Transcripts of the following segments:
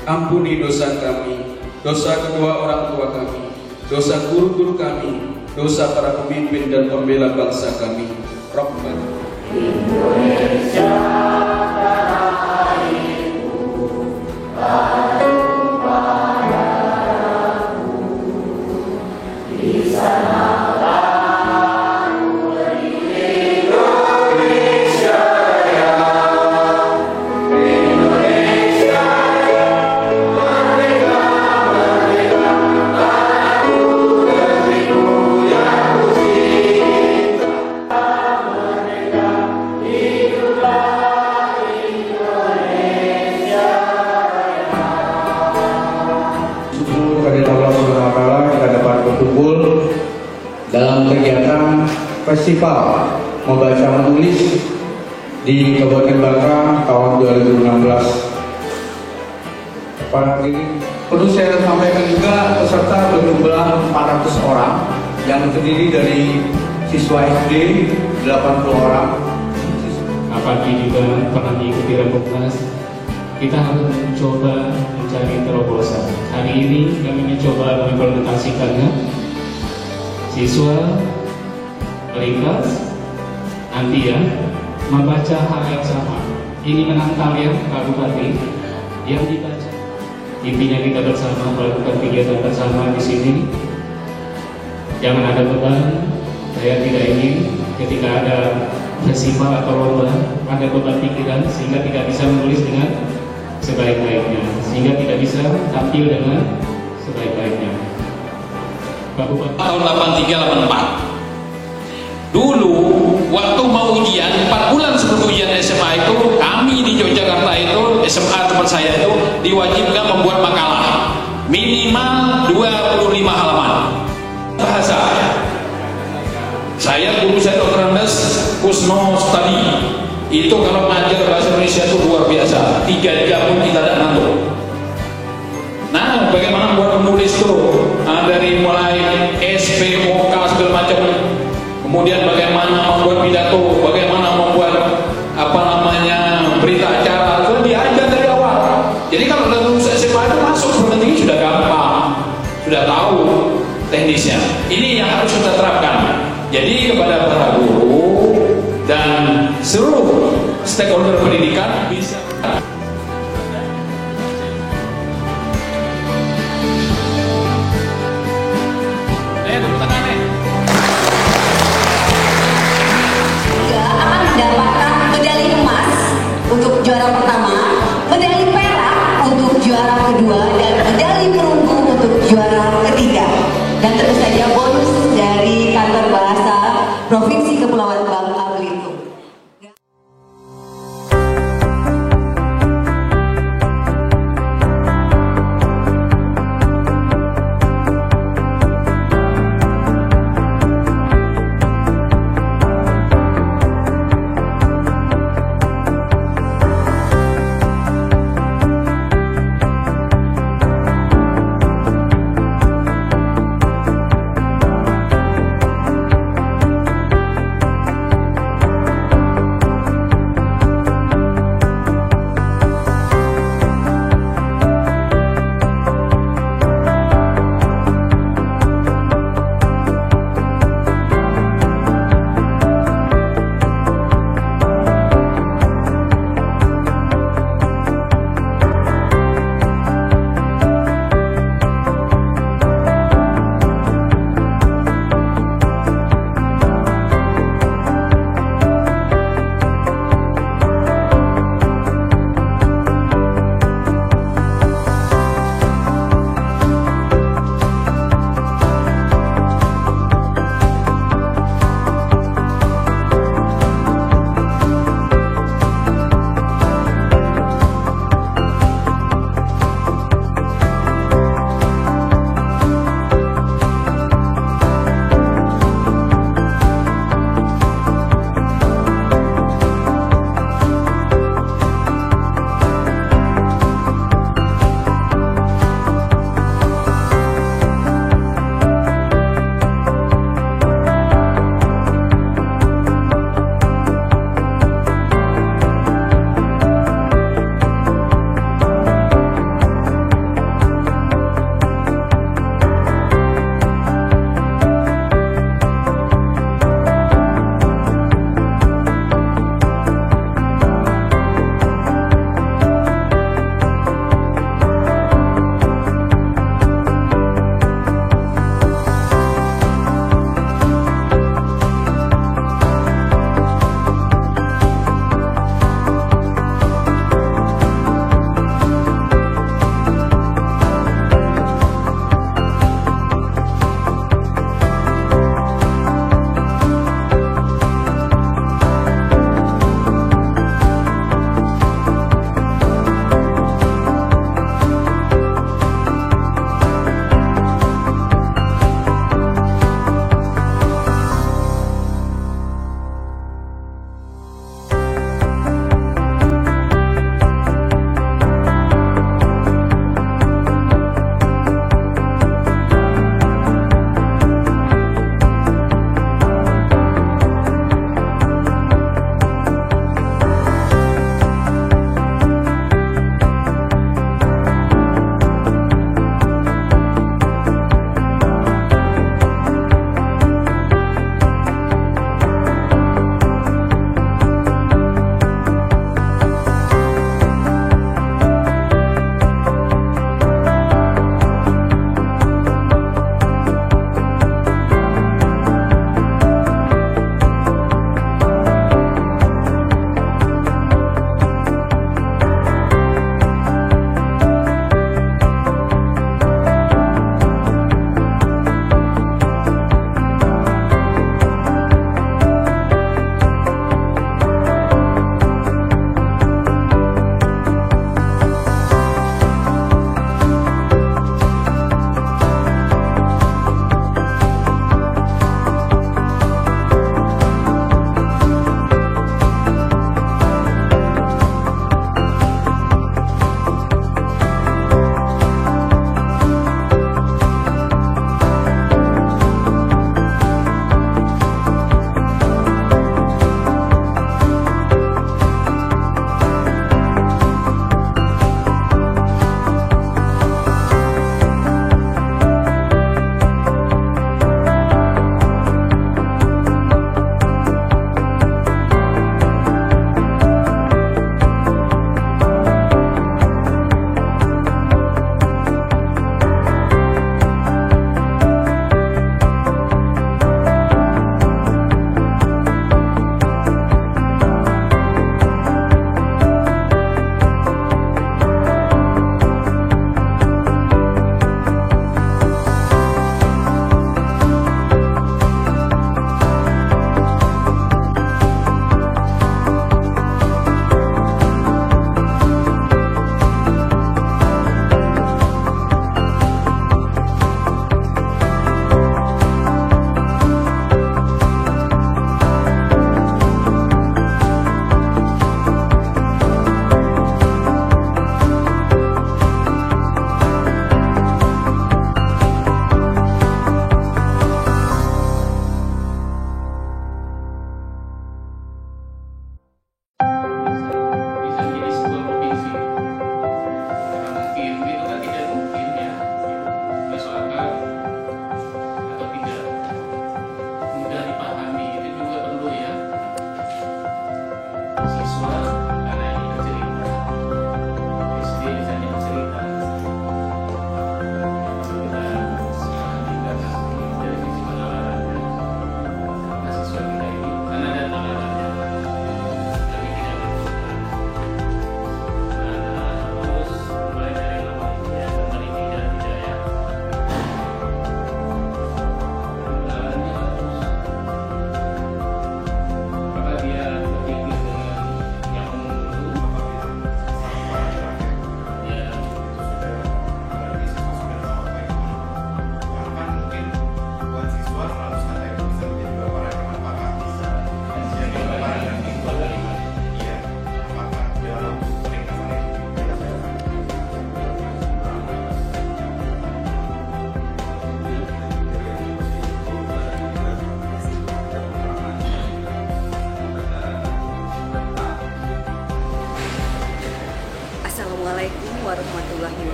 Ampuni dosa kami, dosa kedua orang tua kami, dosa guru-guru kami, dosa para pemimpin dan pembela bangsa kami. Rabbana Indonesia tanah airku, tanah padaku, di sana. Dalam kegiatan festival membaca menulis di Kabupaten Bangka tahun 2016. Pada ini perlu saya sampaikan juga peserta berjumlah 400 orang yang terdiri dari siswa SD 80 orang. Apalagi juga pernah diikuti Rakornas, kita harus mencoba mencari terobosan. Hari ini kami mencoba mengimplementasikannya. Siswa melintas nanti ya membaca hal yang sama. Ini menantang ya Pak Bupati yang dibaca. Intinya kita bersama melakukan kegiatan bersama di sini. Jangan ada beban. Saya tidak ingin ketika ada festival atau lomba ada beban pikiran sehingga tidak bisa menulis dengan sebaik-baiknya, sehingga tidak bisa tampil dengan sebaik-baiknya. Tahun 83-84 dulu waktu mau ujian 4 bulan sebelum ujian SMA itu kami di Yogyakarta itu SMA tempat saya itu diwajibkan membuat makalah minimal 25 halaman bahasa. Saya guru saya Dr. Andes Kusno tadi itu kalau ngajar bahasa Indonesia itu luar biasa, 3 jam pun kita tidak ngantuk. Nah, bagaimana buat menulis tuh? Dari mulai SP, vokal segala macam. Kemudian bagaimana membuat pidato, bagaimana membuat berita acara, itu diajar dari awal. Jadi kalau lulus SMA itu masuk sebenarnya sudah gampang, sudah tahu teknisnya. Ini yang harus kita terapkan. Jadi kepada para guru dan seluruh stakeholder pendidikan bisa. Untuk juara pertama, medali perak untuk juara kedua, dan medali perunggu untuk juara ketiga. Dan tentu saja bonus dari Kantor Bahasa Provinsi Kepulauan Bangka Belitung.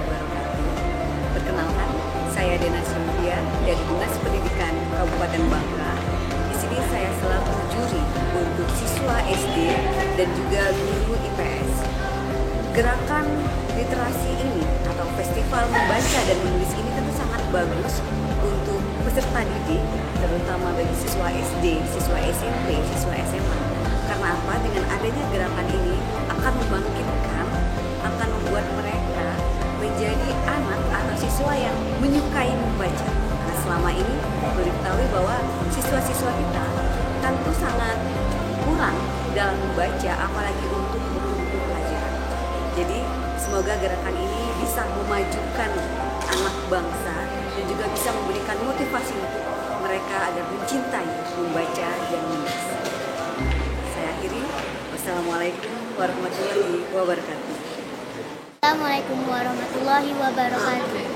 wabarakatuh. Perkenalkan, saya Dena Sylvia dari Dinas Pendidikan Kabupaten Bangka. Di sini saya selaku juri untuk siswa SD dan juga guru IPS. Gerakan literasi ini atau festival membaca dan menulis ini tentu sangat bagus untuk peserta didik, terutama bagi siswa SD, siswa SMP, siswa SMA. Karena apa? Dengan adanya gerakan ini akan membangkitkan, akan membuat mereka menjadi anak atau siswa yang menyukai membaca. Nah, selama ini perlu diketahui bahwa siswa-siswa kita tentu sangat kurang dalam membaca, apalagi untuk buku-buku pelajaran. Jadi semoga gerakan ini bisa memajukan anak bangsa dan juga bisa memberikan motivasi untuk mereka agar mencintai membaca dan menulis. Saya akhiri. Wassalamualaikum warahmatullahi wabarakatuh. Assalamualaikum warahmatullahi wabarakatuh.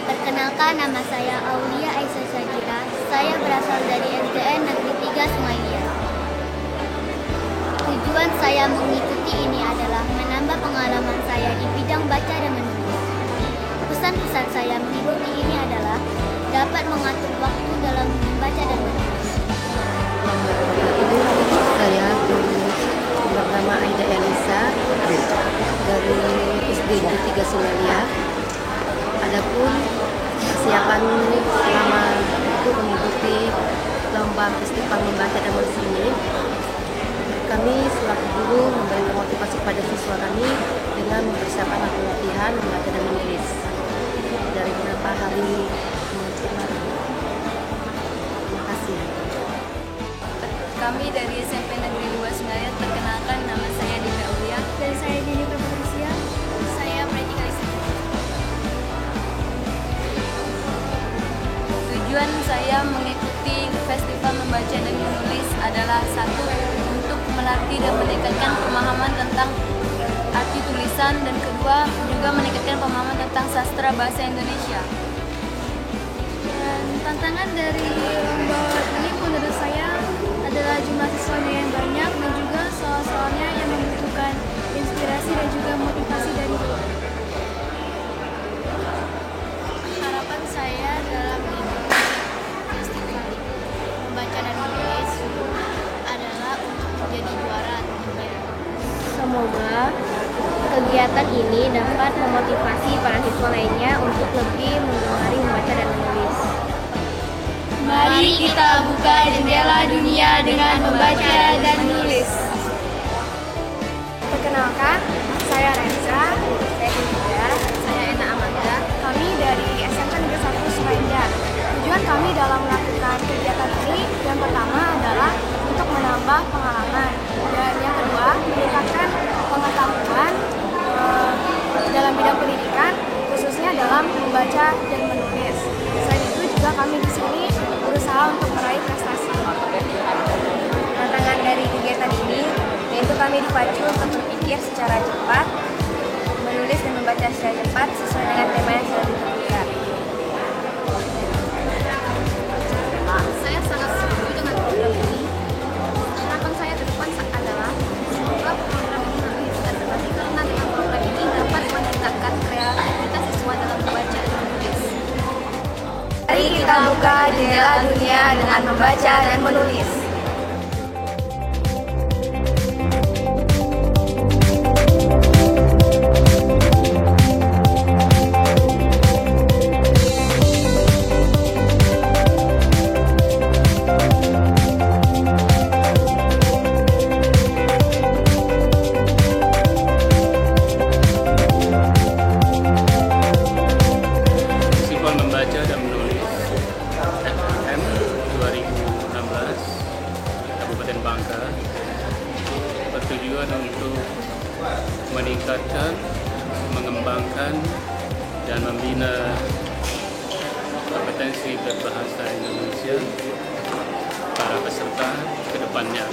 Perkenalkan, nama saya Aulia Aisyah Sajira. Saya berasal dari SDN Negeri 3 Sumailia. Tujuan saya mengikuti ini adalah menambah pengalaman saya di bidang baca dan menulis. Pesan-pesan saya mengikuti ini adalah dapat mengatur waktu dalam membaca dan menulis. Saya bernama Aida Elisa dari SD Negeri 3 Sumailia. Adapun persiapan selama itu mengikuti lomba festival membaca dan menulis ini, kami selaku guru memberikan motivasi kepada siswa kami dengan mempersiapkan latihan membaca dan menulis dari beberapa hari kemarin. Terima kasih. Kami dari SMP Negeri 2 Sumailia. Perkenalkan, nama saya Dina Aulia. Dan saya Jennifer Patricia. Saya Preti Kalista. Tujuan saya mengikuti festival membaca dan menulis adalah satu, untuk melatih dan meningkatkan pemahaman tentang arti tulisan, dan kedua juga meningkatkan pemahaman tentang sastra bahasa Indonesia. Dan tantangan dari lomba ini menurut saya adalah jumlah siswanya yang banyak dan juga soal-soalnya yang membutuhkan inspirasi dan juga motivasi dari guru. Harapan saya dalam mengikuti festival membaca dan menulis adalah untuk menjadi juara dunia. Semoga kegiatan ini dapat memotivasi para siswa lainnya untuk lebih menggemari membaca dan menulis. Mari kita buka jendela dunia dengan membaca dan menulis. Perkenalkan, saya Renza, saya Dinda, saya Ena Amanda. Kami dari SMP Negeri 1 Sumailia. Tujuan kami dalam melakukan kegiatan ini yang pertama adalah untuk menambah pengalaman, dan yang kedua meningkatkan pengetahuan dalam bidang pendidikan, khususnya dalam membaca dan menulis. Selain itu juga kami di sini berusaha untuk meraih prestasi. Tantangan dari kegiatan ini yaitu kami dipacu untuk berpikir secara cepat, menulis dan membaca secara cepat sesuai dengan tema yang sudah ditentukan. Saya sangat setuju dengan program ini. Harapan saya ke depan adalah semoga program ini nanti bisa terjadi, karena dengan program ini dapat meningkatkan kreativitas siswa dalam membaca dan menulis. Mari kita buka jendela dunia dengan membaca dan menulis. Festival membaca dan menulis FMM 2016 Kabupaten Bangka bertujuan untuk meningkatkan, mengembangkan, dan membina kompetensi berbahasa Indonesia para peserta ke depannya.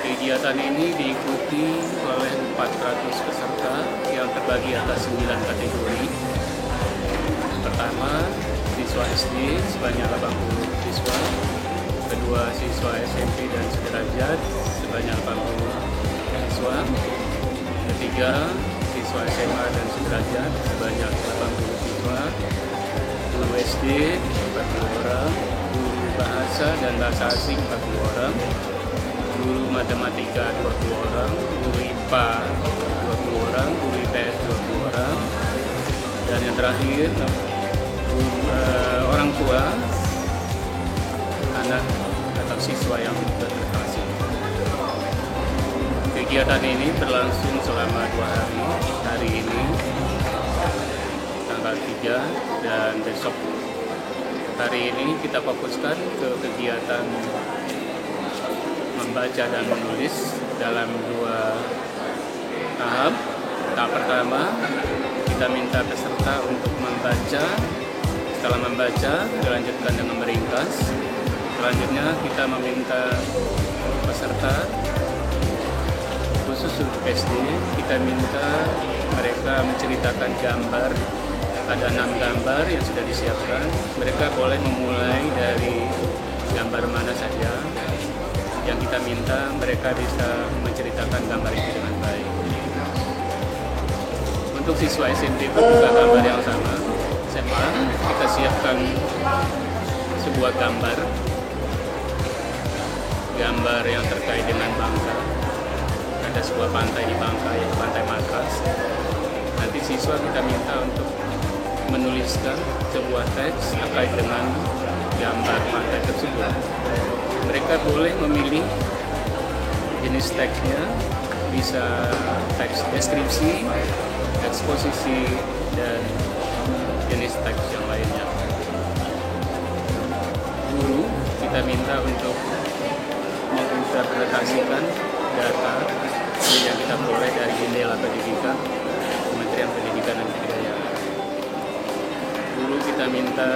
Kegiatan ini diikuti oleh 400 peserta yang terbagi atas 9 kategori. Pertama, siswa SD sebanyak 80 siswa. Kedua, siswa SMP dan sederajat sebanyak 80 siswa. Ketiga, siswa siswa SMA dan sederajat sebanyak 80 siswa, guru SD 40 orang, guru bahasa dan bahasa asing 40 orang, guru matematika 20 orang, guru IPA 20 orang, guru IPS 20 orang, dan yang terakhir orang tua anak atau siswa yang berprestasi. Kegiatan ini berlangsung selama 2 hari. Hari ini tanggal 3 dan besok. Hari ini kita fokuskan ke kegiatan membaca dan menulis dalam 2 tahap. Tahap pertama, kita minta peserta untuk membaca. Setelah membaca, dilanjutkan dengan meringkas. Selanjutnya kita meminta peserta, khusus untuk SD, kita minta mereka menceritakan gambar. Ada 6 gambar yang sudah disiapkan. Mereka boleh memulai dari gambar mana saja. Yang kita minta mereka bisa menceritakan gambar itu dengan baik. Untuk siswa SMP pun juga gambar yang sama. SMA kita siapkan sebuah gambar yang terkait dengan Bangka. Ada sebuah pantai di Bangka, yaitu Pantai Matras. Nanti siswa kita minta untuk menuliskan sebuah teks terkait dengan gambar pantai tersebut. Mereka boleh memilih jenis teksnya, bisa teks deskripsi, eksposisi, dan jenis teks yang lainnya. Guru kita minta untuk menginterpretasikan data yang kita peroleh dari jendela pendidikan Kementerian Pendidikan dan Kebudayaan. Guru kita minta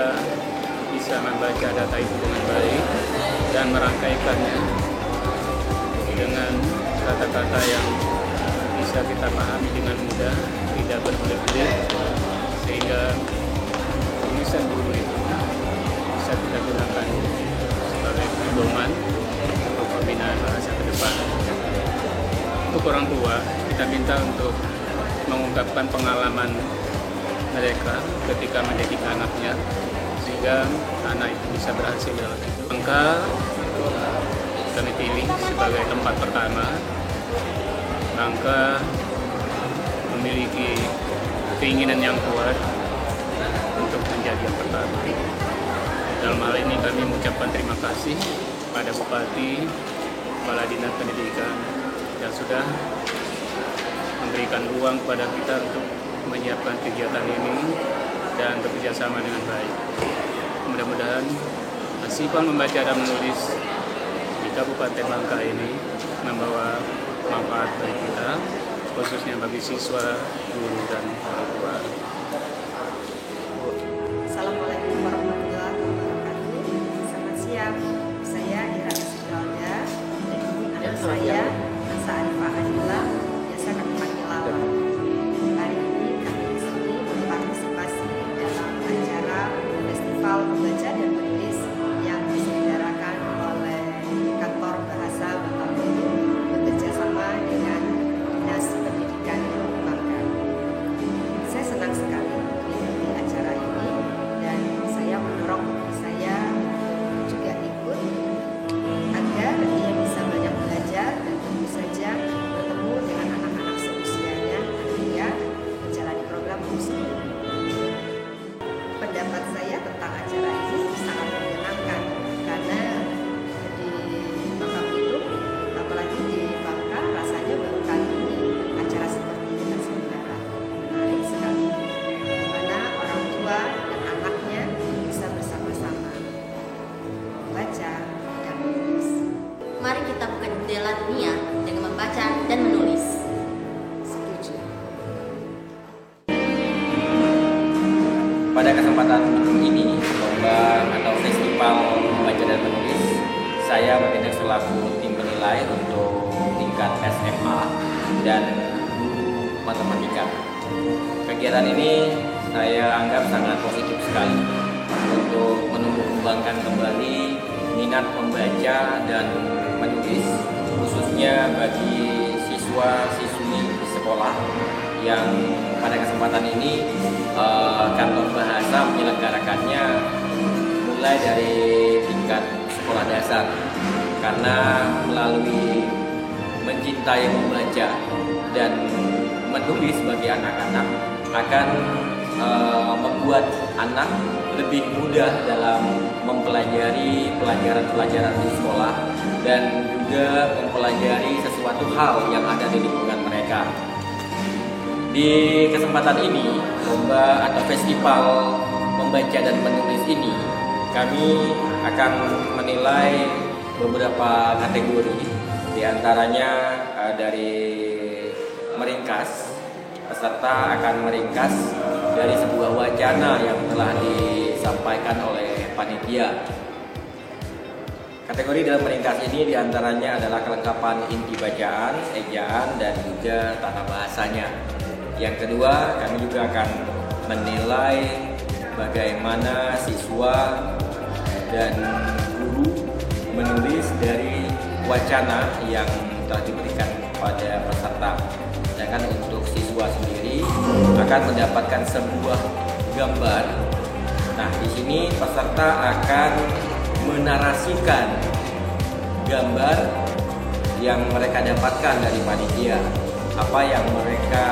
bisa membaca data itu dengan baik dan merangkaikannya dengan kata-kata yang bisa kita pahami dengan mudah, tidak berbelit-belit, sehingga tulisan guru itu bisa kita gunakan sebagai pedoman untuk pembinaan bahasa ke depan. Untuk orang tua, kita minta untuk mengungkapkan pengalaman mereka ketika mendidik anaknya, sehingga anak itu bisa berhasil dalam hidup. Bangka kami pilih sebagai tempat pertama. Bangka memiliki keinginan yang kuat untuk menjadi yang pertama. Dalam hal ini kami mengucapkan terima kasih pada Bupati, Kepala Dinas Pendidikan yang sudah memberikan ruang kepada kita untuk menyiapkan kegiatan ini dan bekerja sama dengan baik. Mudah-mudahan Festival Membaca dan Menulis di Kabupaten Bangka ini membawa manfaat bagi kita, khususnya bagi siswa, guru, dan orang tua. Assalamualaikum warahmatullahi wabarakatuh. Selamat siang. Saya Ira Sigalda dan ini anak saya Asa Arifah Adila, biasa kami panggil Lala. Hari ini kami di sini berpartisipasi dalam acara Festival Membaca dan Menulis yang diselenggarakan oleh Kantor Bahasa Bangka bekerja sama dengan Dinas Pendidikan Bangka. Saya senang sekali mengikuti acara ini dan saya mendorong diri saya juga ikut agar ia bisa banyak belajar dan tentu saja bertemu dengan anak-anak seusianya hingga menjalani program tersebut. Pendapat saya tentang acara ini sangat menyenangkan karena di Bangka Belitung, apalagi di Bangka, rasanya baru kali ini acara seperti ini terselenggara. Menarik sekali, di mana orang tua dan anaknya bisa bersama-sama membaca dan menulis. Mari kita buka jendela dunia dengan membaca dan menulis. Setuju. Pada kesempatan ini, lomba atau festival membaca dan menulis, saya bertindak selaku tim penilai untuk tingkat SMA dan guru matematika. Kegiatan ini saya anggap sangat positif sekali untuk menumbuh kembangkan kembali minat membaca dan menulis, khususnya bagi siswa-siswi di sekolah yang pada kesempatan ini kantor bahasa menyelenggarakannya mulai dari tingkat sekolah dasar, karena melalui mencintai membaca dan menulis bagi anak-anak akan membuat anak lebih mudah dalam mempelajari pelajaran-pelajaran di sekolah dan juga mempelajari sesuatu hal yang ada di lingkungan mereka. Di kesempatan ini, lomba atau festival membaca dan menulis ini, kami akan menilai beberapa kategori, diantaranya dari meringkas. Peserta akan meringkas dari sebuah wacana yang telah disampaikan oleh panitia. Kategori dalam meringkas ini diantaranya adalah kelengkapan inti bacaan, ejaan, dan juga tata bahasanya. Yang kedua, kami juga akan menilai bagaimana siswa dan guru menulis dari wacana yang telah diberikan kepada peserta. Sedangkan untuk siswa sendiri akan mendapatkan sebuah gambar. Nah, di sini peserta akan menarasikan gambar yang mereka dapatkan dari panitia, apa yang mereka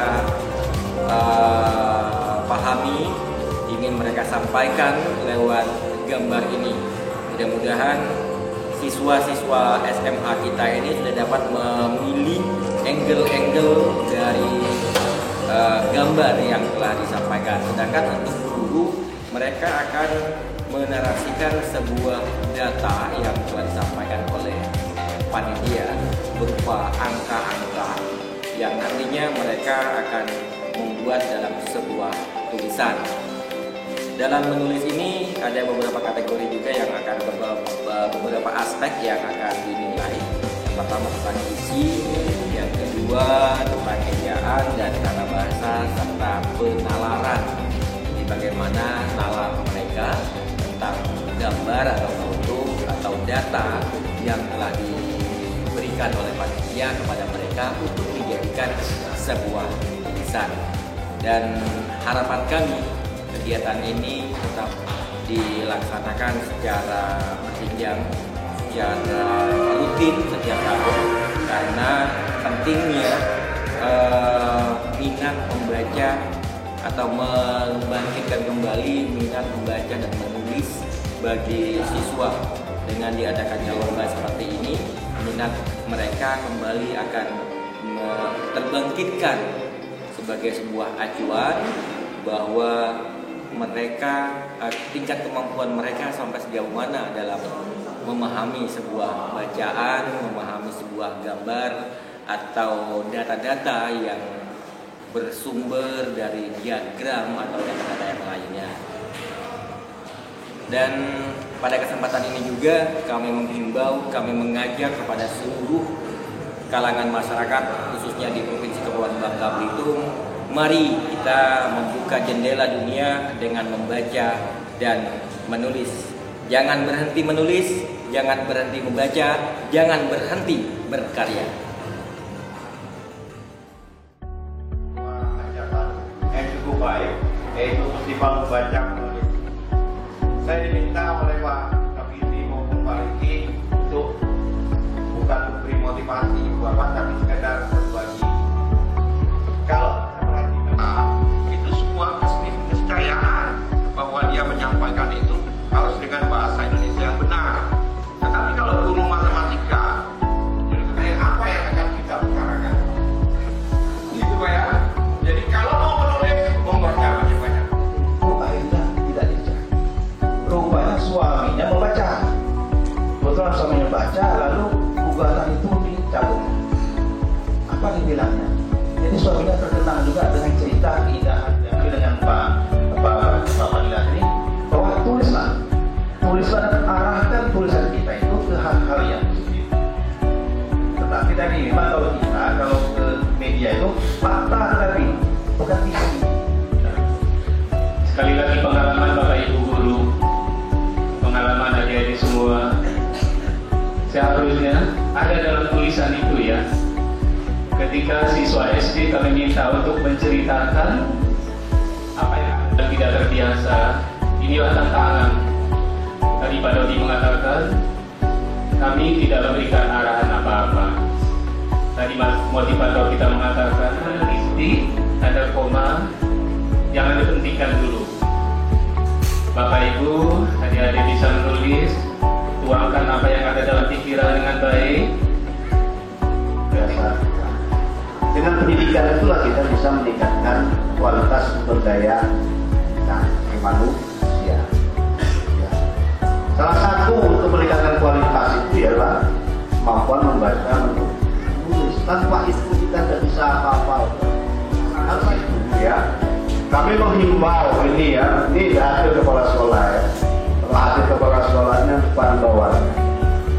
pahami, ingin mereka sampaikan lewat gambar ini. Mudah-mudahan siswa-siswa SMA kita ini sudah dapat memilih angle-angle dari gambar yang telah disampaikan. Sedangkan untuk guru, mereka akan menarasikan sebuah data yang telah disampaikan oleh panitia berupa angka-angka yang nantinya mereka akan membuat dalam sebuah tulisan. Dalam menulis ini ada beberapa kategori juga yang akan beberapa aspek yang akan dinilai. Yang pertama tentang isi, yang kedua tentang ejaan dan tata bahasa serta penalaran. Jadi bagaimana nalar mereka tentang gambar atau foto atau data yang telah diberikan oleh panitia kepada mereka untuk dijadikan sebuah tulisan. Dan harapan kami, kegiatan ini tetap dilaksanakan secara berjenjang, secara rutin setiap tahun, karena pentingnya minat membaca atau membangkitkan kembali minat membaca dan menulis bagi siswa. Dengan diadakannya lomba seperti ini, minat mereka kembali akan terbangkitkan sebagai sebuah acuan bahwa mereka, tingkat kemampuan mereka sampai sejauh mana dalam memahami sebuah bacaan, memahami sebuah gambar atau data-data yang bersumber dari diagram atau data-data yang lainnya. Dan pada kesempatan ini juga kami menghimbau, kami mengajak kepada seluruh kalangan masyarakat, khususnya di Provinsi Kepulauan Bangka Belitung, mari kita membuka jendela dunia dengan membaca dan menulis. Jangan berhenti menulis, jangan berhenti membaca, jangan berhenti berkarya. Yang cukup baik, yaitu festival membaca menulis. Saya diminta oleh Pak Kapiti maupun Pak Riki untuk bukan memberi motivasi Bapak, tapi sekedar berbagi. Kalau itu sebuah keniscayaan bahwa dia menyampaikan itu harus dengan bahasa Indonesia yang benar. Tetapi kalau guru matematika, apa yang akan kita bicarakan? Gitu Pak ya. Jadi kalau mau menulis, membaca banyak-banyak. Oh, akhirnya tidak dicari. Rupanya suaminya membaca. Betul, suaminya baca, lalu gugatan itu dicabut. Apa dibilangnya? Jadi suaminya terkenal juga dengan cerita keindahan dengan Pak Fadila ini, bahwa tulislah dan arahkan tulisan kita itu ke hal-hal yang positif. Tetapi tadi memang kalau ke media itu fakta, tetapi bukan isi. Sekali lagi pengalaman Bapak Ibu guru, pengalaman adik-adik semua, seharusnya ada dalam tulisan itu ya. ketika siswa SD kami minta untuk menceritakan apa yang tidak terbiasa. Inilah tantangan. Tadi Pak Dodi mengatakan kami tidak memberikan arahan apa-apa. Tadi motivator kita mengatakan ada titik, ada koma, jangan dipentingkan dulu. Bapak Ibu, adik-adik bisa menulis, tuangkan apa yang ada dalam pikiran dengan baik. Biasa. Dengan pendidikan itulah kita bisa meningkatkan kualitas sumber daya manusia. Ya. Salah satu untuk meningkatkan kualitas itu ialah kemampuan membaca, menulis. Tanpa itu kita tidak bisa apa-apa. Harus itu ya. Kami menghimbau ini ya, ini hasil kepala sekolah ya. Setelah hasil kepala sekolahnya depan bawah.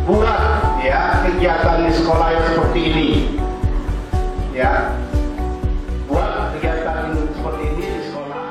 Buat ya kegiatan di sekolah yang seperti ini. Ya, buat kegiatan seperti ini di sekolah.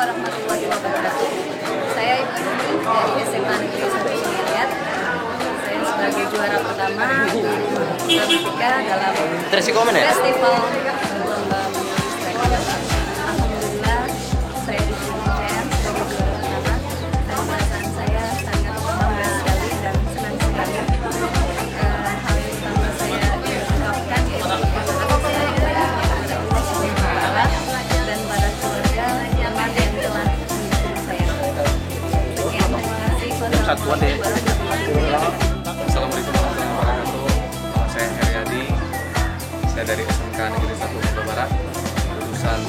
warahmatullahi wabarakatuh. Saya Ibu Nini dari SMA Negeri 1 Sumayat. Saya sebagai juara pertama ketika dalam festival lomba menulis teks. Alhamdulillah saya disuruhkan sebagai juara pertama dan perasaan saya sangat bangga sekali dan senang sekali. Hal yang pertama saya ungkapkan yaitu dan pada keluarga yang telah mendukung saya. Assalamualaikum warahmatullahi wabarakatuh. Saya Heriadi. Saya dari SMK Negeri 1 Jawa Barat, jurusan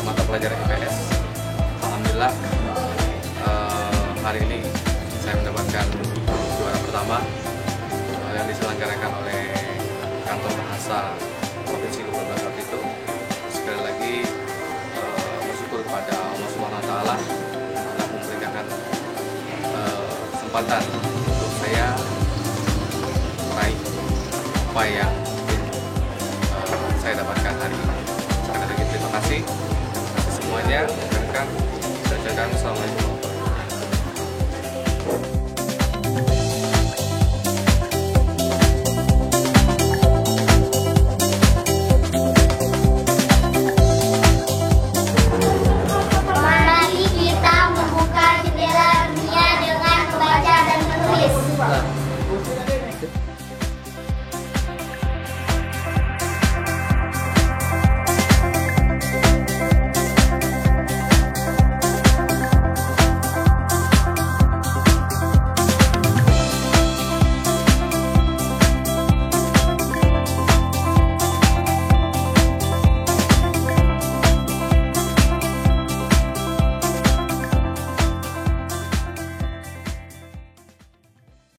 mata pelajaran IPS. Alhamdulillah hari ini saya mendapatkan juara pertama yang diselenggarakan oleh Kantor Bahasa Provinsi Lubar Barat itu. Sekali lagi bersyukur kepada Allah SWT telah memberikan kesempatan untuk saya meraih apa yang saya dapatkan hari ini. Sekali lagi terima kasih semuanya. Assalamualaikum.